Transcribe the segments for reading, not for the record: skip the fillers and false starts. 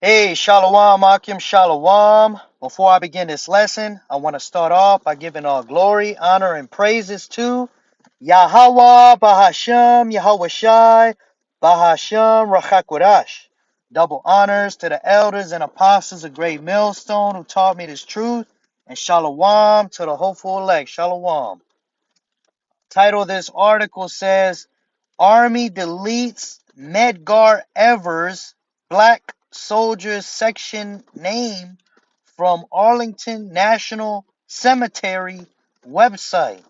Hey, Shalom, Akim, Shalom. Before I begin this lesson, I want to start off by giving all glory, honor, and praises to Yahweh, Bahashem, Yahweh Shai, Bahashem, Rachakwadash. Double honors to the elders and apostles of Great Millstone who taught me this truth, and Shalom to the hopeful elect. Shalom. Title of this article says Army deletes Medgar Evers Black Soldiers Section name from Arlington National Cemetery website.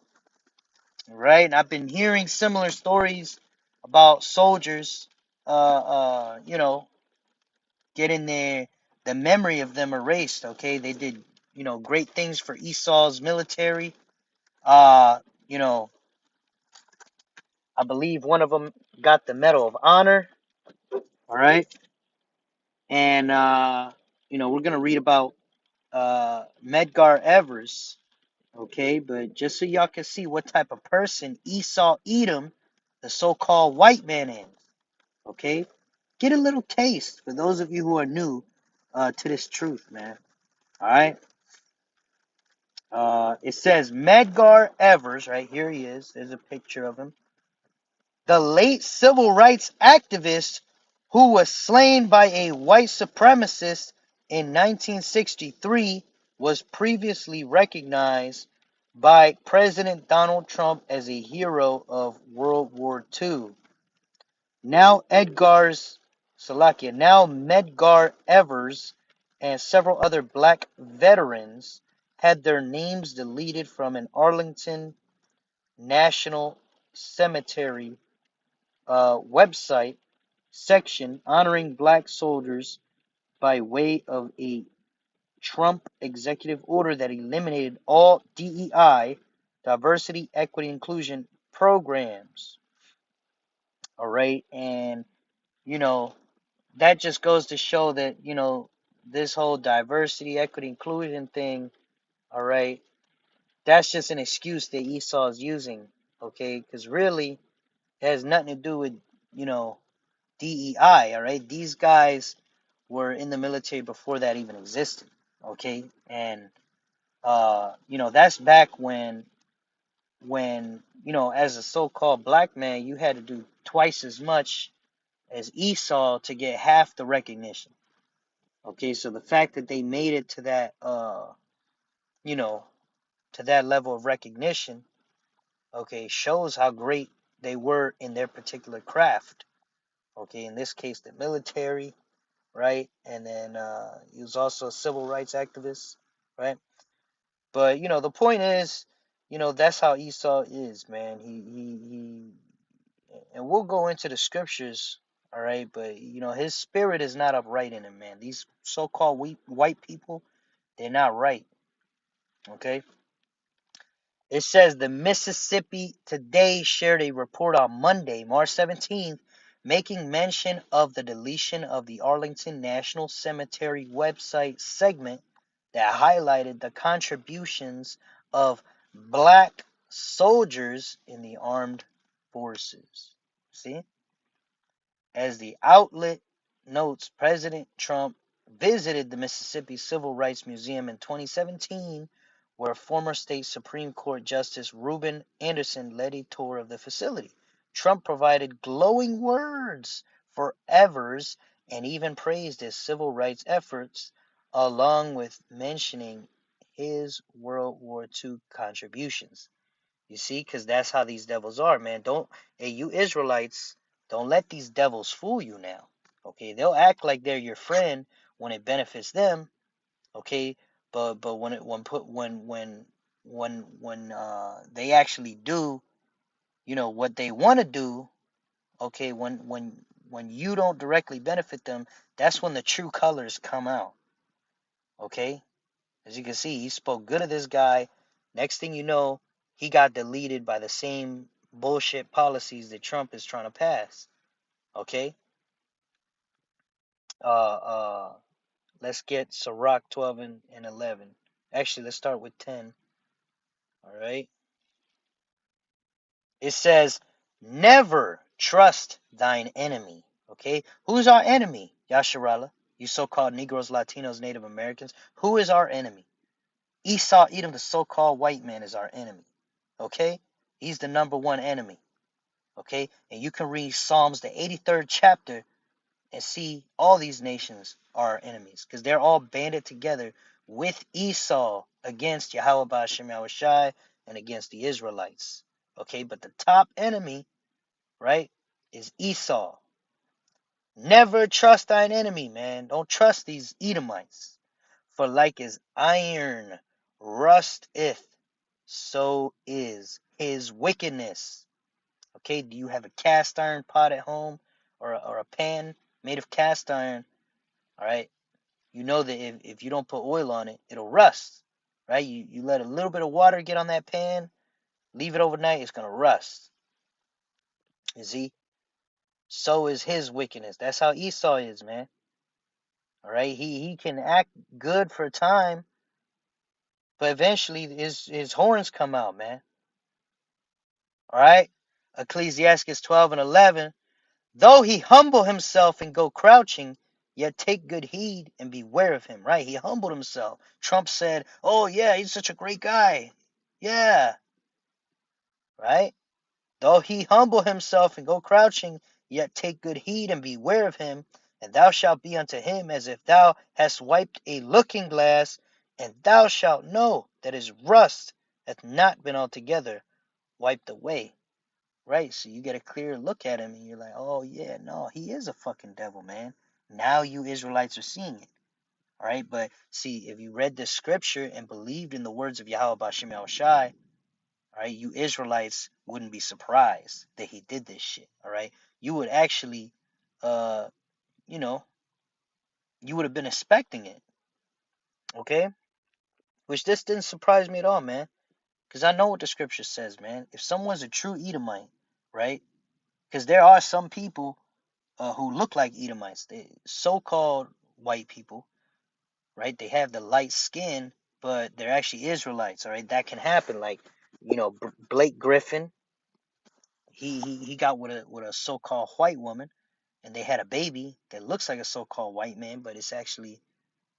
Right? And I've been hearing similar stories about soldiers, getting the memory of them erased. Okay, they did, great things for Esau's military. Uh, you know, I believe one of them got the Medal of Honor. All right. And, we're going to read about Medgar Evers. Okay. But just so y'all can see what type of person Esau Edom, the so called white man, is. Okay. Get a little taste for those of you who are new to this truth, man. All right. It says Medgar Evers, right here he is. There's a picture of him. The late civil rights activist who was slain by a white supremacist in 1963 was previously recognized by President Donald Trump as a hero of World War II. Now Medgar Evers and several other black veterans had their names deleted from an Arlington National Cemetery website section honoring black soldiers by way of a Trump executive order that eliminated all DEI, diversity, equity, inclusion programs. All right. And, you know, that just goes to show that, this whole diversity, equity, inclusion thing, all right, that's just an excuse that Esau is using. Okay. Because really, it has nothing to do with, you know, DEI, all right? These guys were in the military before that even existed, okay? And that's back when as a so-called black man, you had to do twice as much as Esau to get half the recognition. Okay, so the fact that they made it to that you know, to that level of recognition, okay, shows how great they were in their particular craft. Okay, in this case the military, right? And then he was also a civil rights activist, right? But the point is, that's how Esau is, man. And we'll go into the scriptures, all right? But his spirit is not upright in him, man. These so-called white people, they're not right, okay? It says the Mississippi Today shared a report on Monday, March 17th, making mention of the deletion of the Arlington National Cemetery website segment that highlighted the contributions of black soldiers in the armed forces. See? As the outlet notes, President Trump visited the Mississippi Civil Rights Museum in 2017, where former state Supreme Court Justice Reuben Anderson led a tour of the facility. Trump provided glowing words for Evers and even praised his civil rights efforts, along with mentioning his World War II contributions. You see, because that's how these devils are, man. Hey, you Israelites, don't let these devils fool you now. Okay, they'll act like they're your friend when it benefits them. Okay, but when they actually do, what they want to do. Okay, when you don't directly benefit them, that's when the true colors come out. Okay, as you can see, he spoke good of this guy. Next thing you know, he got deleted by the same bullshit policies that Trump is trying to pass. Okay? Uh uh let's get Sirach 12 and 11. Actually, let's start with 10. All right? It says, "Never trust thine enemy." Okay? Who's our enemy? Yasharahla. You so-called Negroes, Latinos, Native Americans. Who is our enemy? Esau, Edom, the so-called white man, is our enemy. Okay? He's the number one enemy. Okay? And you can read Psalms, the 83rd chapter, and see all these nations are our enemies because they're all banded together with Esau against Yahweh Ba'ashem Yahushai and against the Israelites. Okay? But the top enemy, right, is Esau. Never trust thine enemy, man. Don't trust these Edomites. For like as iron rusteth, so is his wickedness. Okay, do you have a cast iron pot at home or a pan made of cast iron? All right, you know that if you don't put oil on it, it'll rust. Right, you let a little bit of water get on that pan, leave it overnight, it's going to rust. You see? So is his wickedness. That's how Esau is, man. All right, he can act good for a time, but eventually his horns come out, man. All right, Ecclesiastes 12:11. Though he humble himself and go crouching, yet take good heed and beware of him. Right, he humbled himself. Trump said, "Oh yeah, he's such a great guy." Yeah, right. Though he humble himself and go crouching, yet take good heed and beware of him, and thou shalt be unto him as if thou hast wiped a looking glass, and thou shalt know that his rust hath not been altogether wiped away. Right? So you get a clear look at him, and you're like, oh, yeah, no, he is a fucking devil, man. Now you Israelites are seeing it. All right? But see, if you read this scripture and believed in the words of Yahweh Ba'ashem Yahushai, all right, you Israelites wouldn't be surprised that he did this shit. All right, you would actually, uh, you know, you would have been expecting it. Okay, which this didn't surprise me at all, man, because I know what the scripture says, man. If someone's a true Edomite, right? Because there are some people who look like Edomites, they so-called white people, right? They have the light skin, but they're actually Israelites. All right, that can happen. Like, Blake Griffin. He got with a so-called white woman, and they had a baby that looks like a so-called white man, but it's actually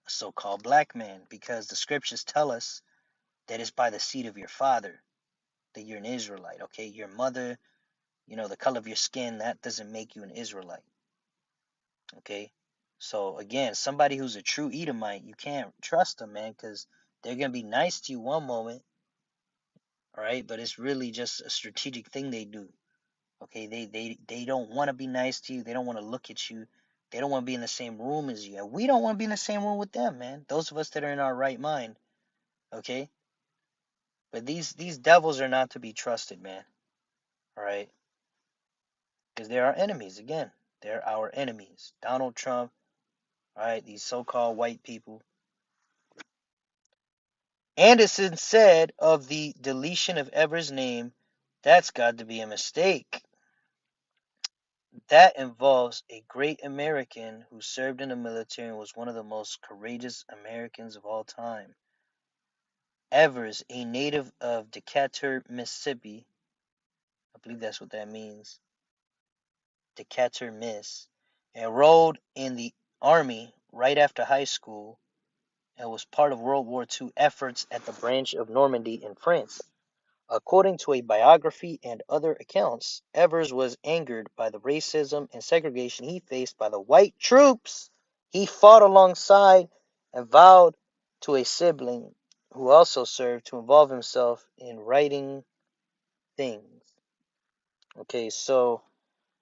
a so-called black man, because the scriptures tell us that it's by the seed of your father that you're an Israelite. Okay, your mother, the color of your skin, that doesn't make you an Israelite. Okay, so again, somebody who's a true Edomite, you can't trust them, man, because they're gonna be nice to you one moment, all right, but it's really just a strategic thing they do. Okay, they don't want to be nice to you. They don't want to look at you. They don't want to be in the same room as you. And we don't want to be in the same room with them, man. Those of us that are in our right mind. Okay? But these devils are not to be trusted, man. All right? Because they're our enemies again. They're our enemies. Donald Trump, all right, these so-called white people. Anderson said of the deletion of Ever's name, that's got to be a mistake. That involves a great American who served in the military and was one of the most courageous Americans of all time. Evers, a native of Decatur, Mississippi, I believe that's what that means, Decatur, Miss, enrolled in the Army right after high school and was part of World War II efforts at the branch of Normandy in France. According to a biography and other accounts, Evers was angered by the racism and segregation he faced by the white troops he fought alongside, and vowed to a sibling who also served to involve himself in writing things. Okay, so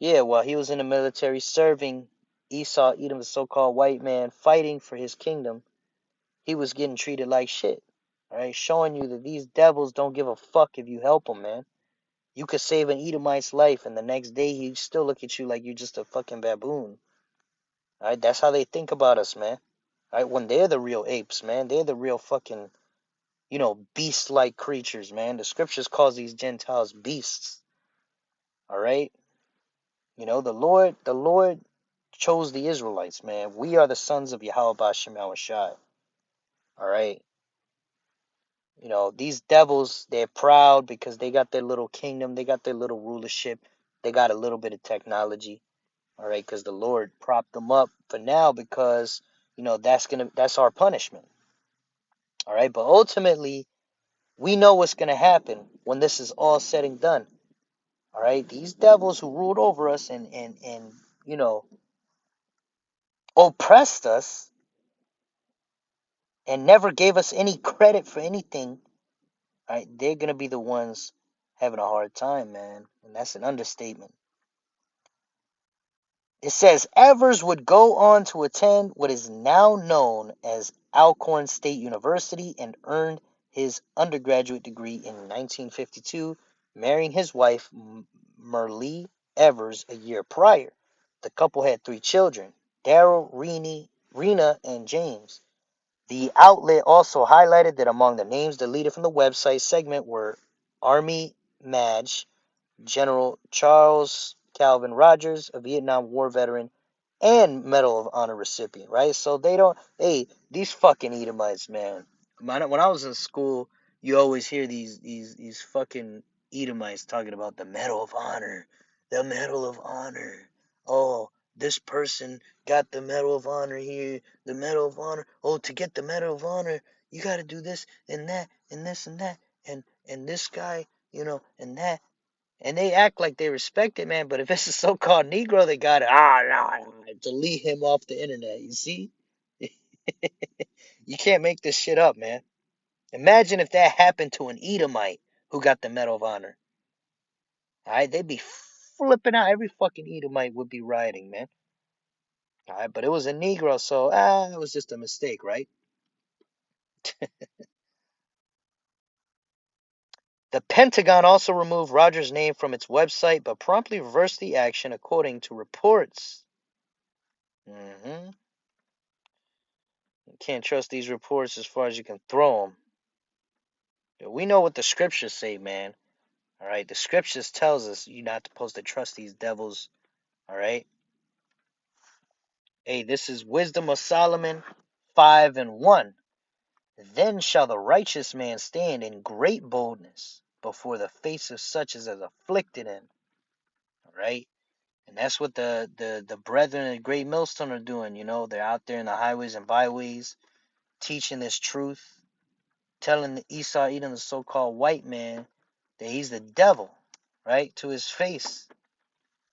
yeah, while he was in the military serving Esau, Edom, the so-called white man, fighting for his kingdom, he was getting treated like shit. All right, showing you that these devils don't give a fuck if you help them, man. You could save an Edomite's life, and the next day he still look at you like you're just a fucking baboon. All right, that's how they think about us, man. All right, when they're the real apes, man, they're the real fucking, beast-like creatures, man. The scriptures calls these Gentiles beasts. All right, the Lord chose the Israelites, man. We are the sons of Yahweh Ba'ashem Yahushai. All right, these devils, they're proud because they got their little kingdom, they got their little rulership, they got a little bit of technology. All right, because the Lord propped them up for now because that's our punishment. All right, but ultimately we know what's gonna happen when this is all said and done. All right, these devils who ruled over us and you know oppressed us and never gave us any credit for anything. All right, they're gonna be the ones having a hard time, man, and that's an understatement. It says Evers would go on to attend what is now known as Alcorn State University and earned his undergraduate degree in 1952, marrying his wife, Merle Evers, a year prior. The couple had three children, Daryl, Rena, and James. The outlet also highlighted that among the names deleted from the website segment were Army Madge, General Charles Calvin Rogers, a Vietnam War veteran and Medal of Honor recipient, right? So they don't, hey, these fucking Edomites, man. When I was in school, you always hear these fucking Edomites talking about the Medal of Honor, the Medal of Honor. Oh, this person got the Medal of Honor here, the Medal of Honor. Oh, to get the Medal of Honor, you got to do this and that and this and that and this guy, and that, and they act like they respect it, man. But if it's a so-called Negro, they got it. No, delete him off the internet. You see, you can't make this shit up, man. Imagine if that happened to an Edomite who got the Medal of Honor. All right, they'd be flipping out. Every fucking Edomite would be rioting, man. All right, but it was a Negro, so it was just a mistake, right? The Pentagon also removed Rogers' name from its website, but promptly reversed the action, according to reports. Mm-hmm. You can't trust these reports as far as you can throw them. We know what the scriptures say, man. All right, the scriptures tells us you're not supposed to trust these devils. All right. Hey, this is Wisdom of Solomon 5:1. Then shall the righteous man stand in great boldness before the face of such as is afflicted him. All right. And that's what the brethren at Great Millstone are doing. They're out there in the highways and byways teaching this truth, telling the Esau, Edom, the so-called white man, that he's the devil, right, to his face.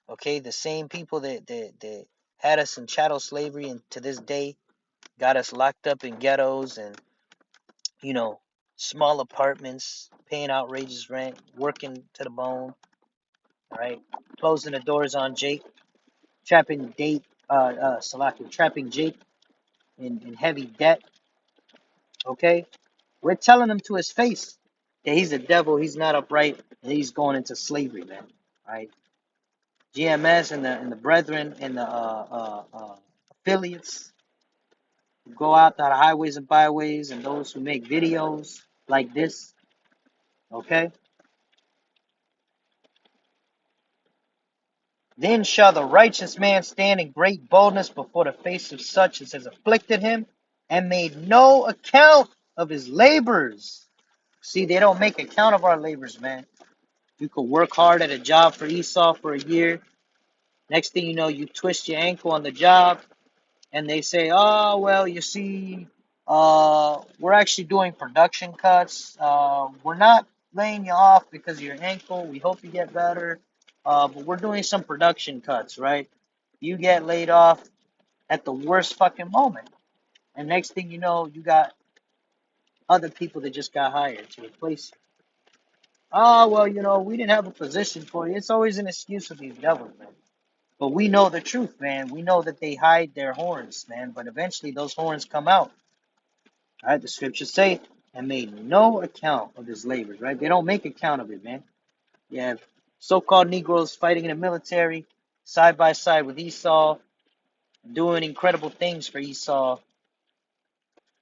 Okay, the same people that had us in chattel slavery and to this day got us locked up in ghettos and, you know, small apartments, paying outrageous rent, working to the bone, all right, closing the doors on Jake, trapping Jake in heavy debt, okay? We're telling him to his face that he's a devil, he's not upright, and he's going into slavery, man. Right? GMS and the brethren and the affiliates who go out to the highways and byways and those who make videos like this, okay? Then shall the righteous man stand in great boldness before the face of such as has afflicted him and made no account of his labors. See, they don't make account of our labors, man. You could work hard at a job for Esau for a year. Next thing you know, you twist your ankle on the job, and they say, "Oh, well, you see, we're actually doing production cuts. We're not laying you off because of your ankle. We hope you get better, but we're doing some production cuts, right?" You get laid off at the worst fucking moment, and next thing you know, you got other people that just got hired to replace you. Oh, well, we didn't have a position for you. It's always an excuse for these devils, man. But we know the truth, man. We know that they hide their horns, man. But eventually those horns come out. Right? The scriptures say, and made no account of his labors, right? They don't make account of it, man. You have so-called Negroes fighting in the military, side by side with Esau, doing incredible things for Esau.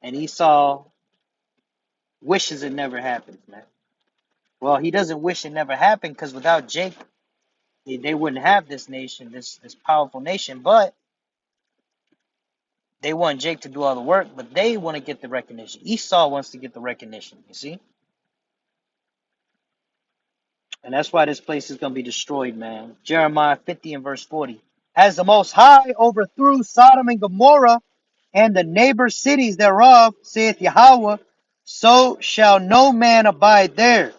And Esau wishes it never happens, man. Well, he doesn't wish it never happened because without Jacob, they wouldn't have this nation, this powerful nation. But they want Jake to do all the work, but they want to get the recognition. Esau wants to get the recognition, you see? And that's why this place is going to be destroyed, man. Jeremiah 50 and verse 40. As the Most High overthrew Sodom and Gomorrah and the neighbor cities thereof, saith Yahweh, so shall no man abide there,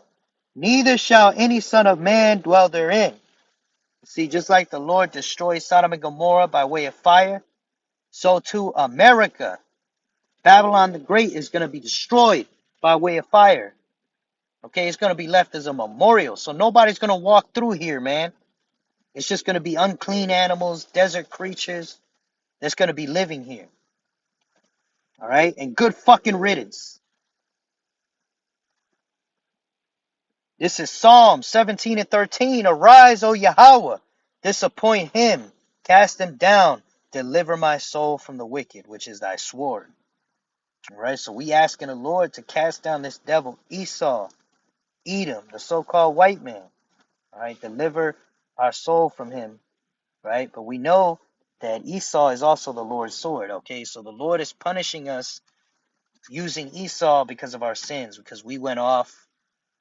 neither shall any son of man dwell therein. See, just like the Lord destroyed Sodom and Gomorrah by way of fire, so too America, Babylon the Great, is going to be destroyed by way of fire. Okay, it's going to be left as a memorial. So nobody's going to walk through here, man. It's just going to be unclean animals, desert creatures that's going to be living here. All right, and good fucking riddance. This is Psalm 17 and 13. Arise, O Yahweh, disappoint him, cast him down, deliver my soul from the wicked, which is thy sword. All right, so we asking the Lord to cast down this devil, Esau, Edom, the so-called white man. All right, deliver our soul from him. Right, but we know that Esau is also the Lord's sword. Okay, so the Lord is punishing us using Esau because of our sins, because we went off.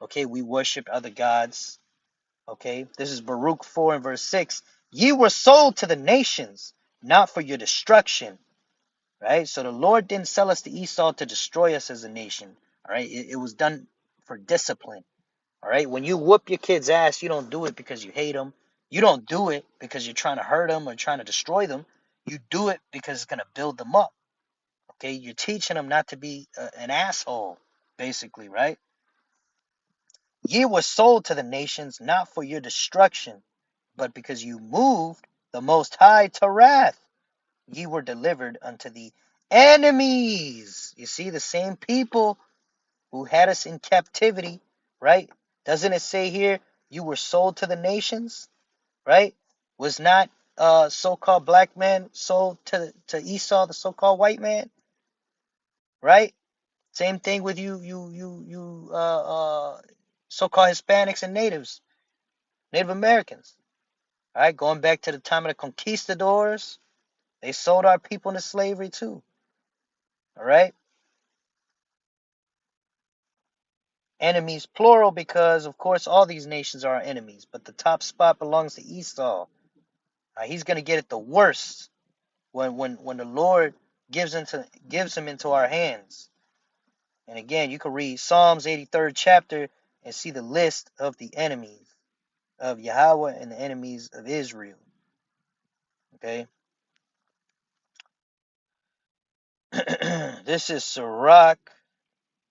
Okay, we worshipped other gods. Okay, this is Baruch 4 and verse 6. Ye were sold to the nations, not for your destruction. Right, so the Lord didn't sell us to Esau to destroy us as a nation. All right, it was done for discipline. All right, when you whoop your kid's ass, you don't do it because you hate them. You don't do it because you're trying to hurt them or trying to destroy them. You do it because it's going to build them up. Okay, you're teaching them not to be an asshole, basically, right? Ye were sold to the nations, not for your destruction, but because you moved the Most High to wrath. Ye were delivered unto the enemies. You see, the same people who had us in captivity, right? Doesn't it say here, you were sold to the nations, right? Was not so-called black man sold to Esau, the so-called white man, right? Same thing with you so-called Hispanics and natives, Native Americans. All right, going back to the time of the conquistadors, they sold our people into slavery too. All right, enemies plural because of course all these nations are our enemies, but the top spot belongs to Esau. He's gonna get it the worst when the Lord gives him into our hands. And again, you can read Psalms 83rd chapter and see the list of the enemies of Yahweh and the enemies of Israel. Okay. This is Sirach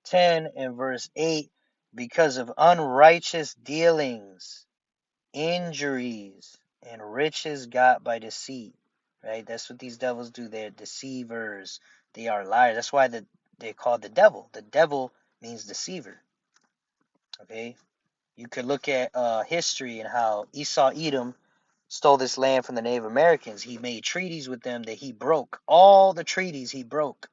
10 and verse 8. Because of unrighteous dealings, injuries, and riches got by deceit. Right? That's what these devils do. They're deceivers. They are liars. That's why they're called the devil. The devil means deceiver. Okay? You could look at history and how Esau Edom stole this land from the Native Americans. He made treaties with them that he broke. All the treaties he broke.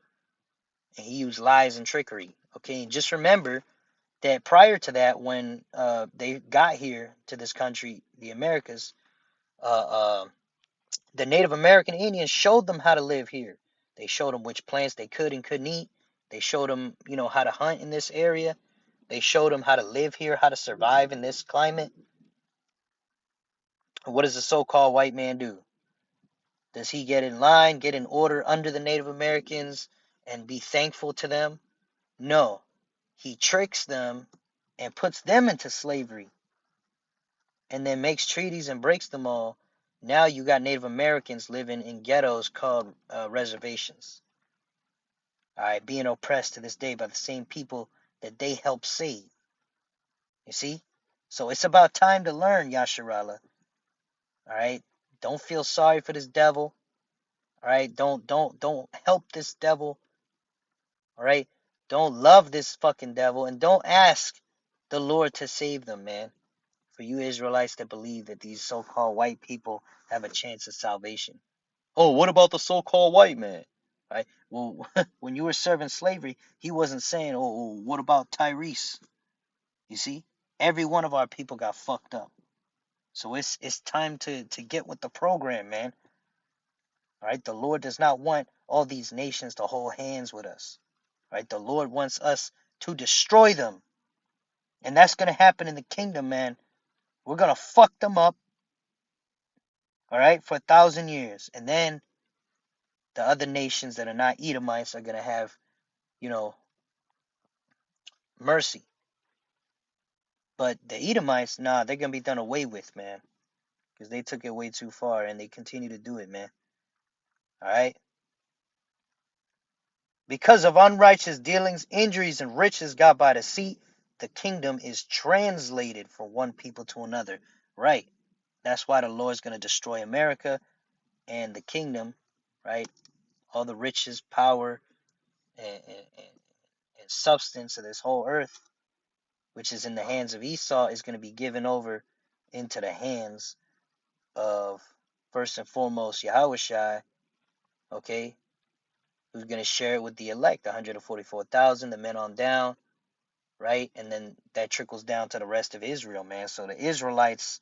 And he used lies and trickery. Okay? And just remember that prior to that, when they got here to this country, the Americas, uh, uh, the Native American Indians showed them how to live here. They showed them which plants they could and couldn't eat. They showed them, how to hunt in this area. They showed them how to live here, how to survive in this climate. What does the so-called white man do? Does he get in line, get in order under the Native Americans and be thankful to them? No. He tricks them and puts them into slavery and then makes treaties and breaks them all. Now you got Native Americans living in ghettos called reservations. All right, being oppressed to this day by the same people that they helped save. You see? So it's about time to learn, Yasharahla. All right? Don't feel sorry for this devil. All right? Don't help this devil. All right? Don't love this fucking devil and don't ask the Lord to save them, man. For you Israelites that believe that these so-called white people have a chance of salvation. Oh, what about the so-called white man? Right? Well, when you were serving slavery, he wasn't saying, oh, what about Tyrese? You see? Every one of our people got fucked up. So it's time to get with the program, man. All right? The Lord does not want all these nations to hold hands with us. Right? The Lord wants us to destroy them. And that's going to happen in the kingdom, man. We're going to fuck them up. all right, for 1,000 years. And then the other nations that are not Edomites are going to have, you know, mercy. But the Edomites, nah, they're going to be done away with, man, because they took it way too far and they continue to do it, man. All right. Because of unrighteous dealings, injuries, and riches got by deceit, the kingdom is translated from one people to another. Right. That's why the Lord's going to destroy America and the kingdom, right? All the riches, power, and substance of this whole earth, which is in the hands of Esau, is going to be given over into the hands of, first and foremost, Yahushua, okay, who's going to share it with the elect, 144,000, the men on down, right? And then that trickles down to the rest of Israel, man. So the Israelites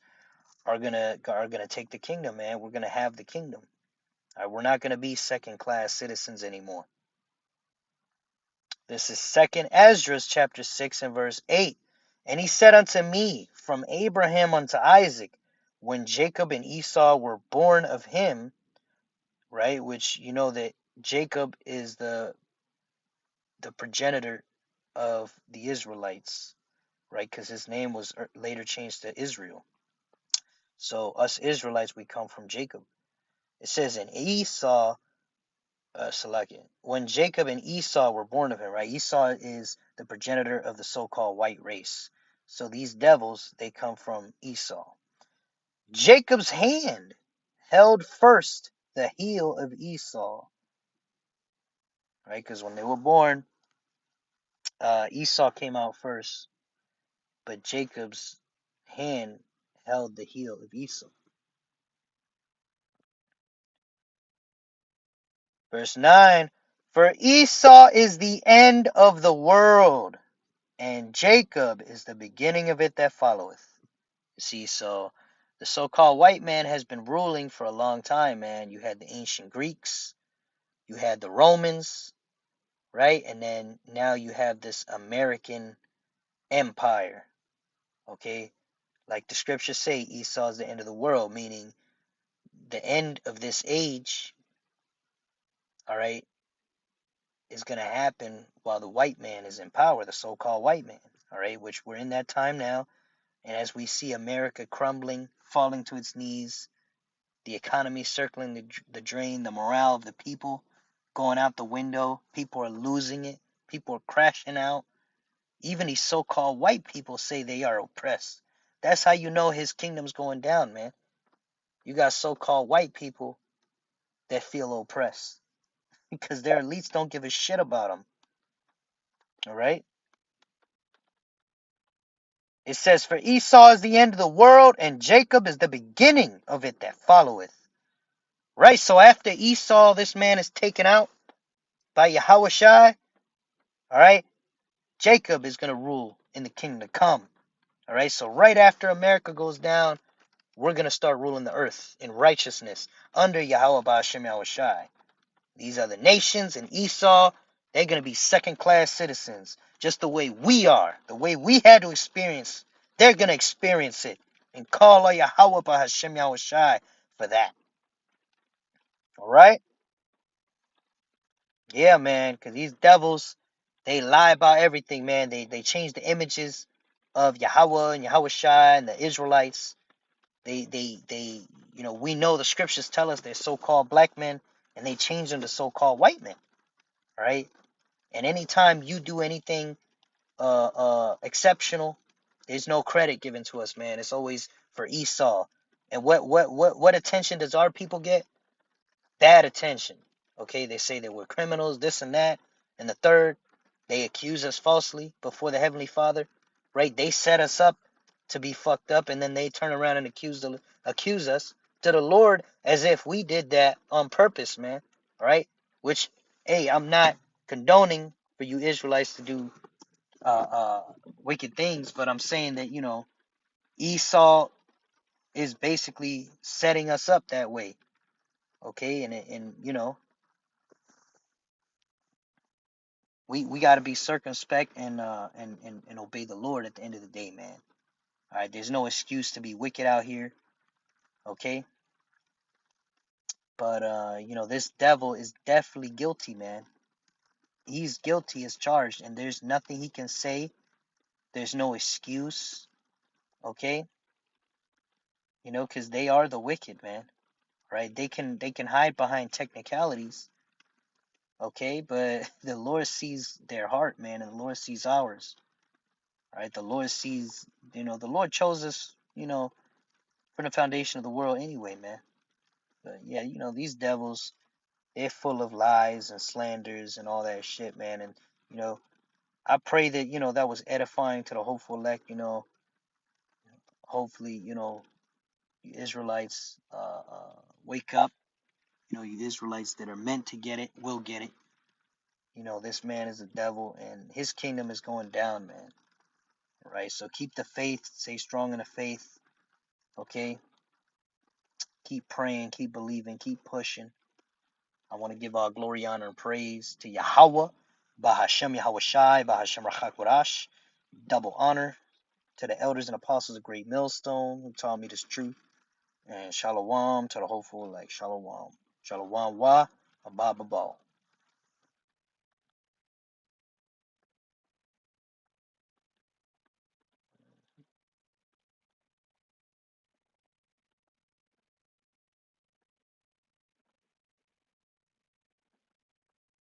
are gonna take the kingdom, man. We're gonna have the kingdom. All right, we're not gonna be second class citizens anymore. This is Second Esdras chapter 6 and verse 8. And he said unto me, from Abraham unto Isaac, when Jacob and Esau were born of him, right? Which you know that Jacob is the progenitor of the Israelites, right? Because his name was later changed to Israel. So us Israelites, we come from Jacob. It says in Esau, Salakia, when Jacob and Esau were born of him, right? Esau is the progenitor of the so-called white race. So these devils, they come from Esau. Jacob's hand held first the heel of Esau, right? Because when they were born, Esau came out first, but Jacob's hand held the heel of Esau. Verse 9, for Esau is the end of the world, and Jacob is the beginning of it that followeth. You see, so the so-called white man has been ruling for a long time, man. You had the ancient Greeks, you had the Romans, right? And then now you have this American empire, okay? Like the scriptures say, Esau is the end of the world, meaning the end of this age, all right, is going to happen while the white man is in power, the so-called white man, all right, which we're in that time now. And as we see America crumbling, falling to its knees, the economy circling the drain, the morale of the people going out the window, people are losing it, people are crashing out. Even these so-called white people say they are oppressed. That's how you know his kingdom's going down, man. You got so-called white people that feel oppressed because their elites don't give a shit about them, all right? It says, for Esau is the end of the world, and Jacob is the beginning of it that followeth. Right? So after Esau, this man is taken out by Yahushua, all right? Jacob is going to rule in the kingdom to come. All right? So right after America goes down, we're going to start ruling the earth in righteousness under Yahweh Ba'ashem Yahushua. These other nations and Esau, they're going to be second-class citizens, just the way we are, the way we had to experience. They're going to experience it and call on Yahweh Ba'ashem Yahushua for that. All right? Yeah, man, because these devils, they lie about everything, man. They change the images of Yahweh and Yahushua and the Israelites. They we know the scriptures tell us they're so-called black men, and they change them to so-called white men, right? And anytime you do anything exceptional, there's no credit given to us, man. It's always for Esau. And what attention does our people get? Bad attention. Okay, they say that we're criminals, this and that, and the third, they accuse us falsely before the Heavenly Father, right? They set us up to be fucked up, and then they turn around and accuse us to the Lord as if we did that on purpose, man. Right? Which, hey, I'm not condoning for you Israelites to do wicked things, but I'm saying that Esau is basically setting us up that way. Okay, and we got to be circumspect and obey the Lord at the end of the day, man. All right, there's no excuse to be wicked out here. Okay, But this devil is definitely guilty, man. He's guilty as charged, and there's nothing he can say. There's no excuse, okay? Because they are the wicked, man. Right? They can hide behind technicalities, okay? But the Lord sees their heart, man, and the Lord sees ours. Right? The Lord sees, the Lord chose us, from the foundation of the world anyway, man. But yeah, these devils, they're full of lies and slanders and all that shit, man. And you know, I pray that that was edifying to the hopeful elect. Hopefully, you Israelites wake up. You Israelites that are meant to get it will get it. This man is a devil, and his kingdom is going down, man. Right? So keep the faith, stay strong in the faith. Okay, keep praying, keep believing, keep pushing. I want to give all glory, honor, and praise to Yahweh, Bahashem Yahweh Shai, Bahashem Rachakorash. Double honor to the elders and apostles of Great Millstone who taught me this truth. And Shalom to the hopeful, like Shalom. Shalom wa, Abba Babal.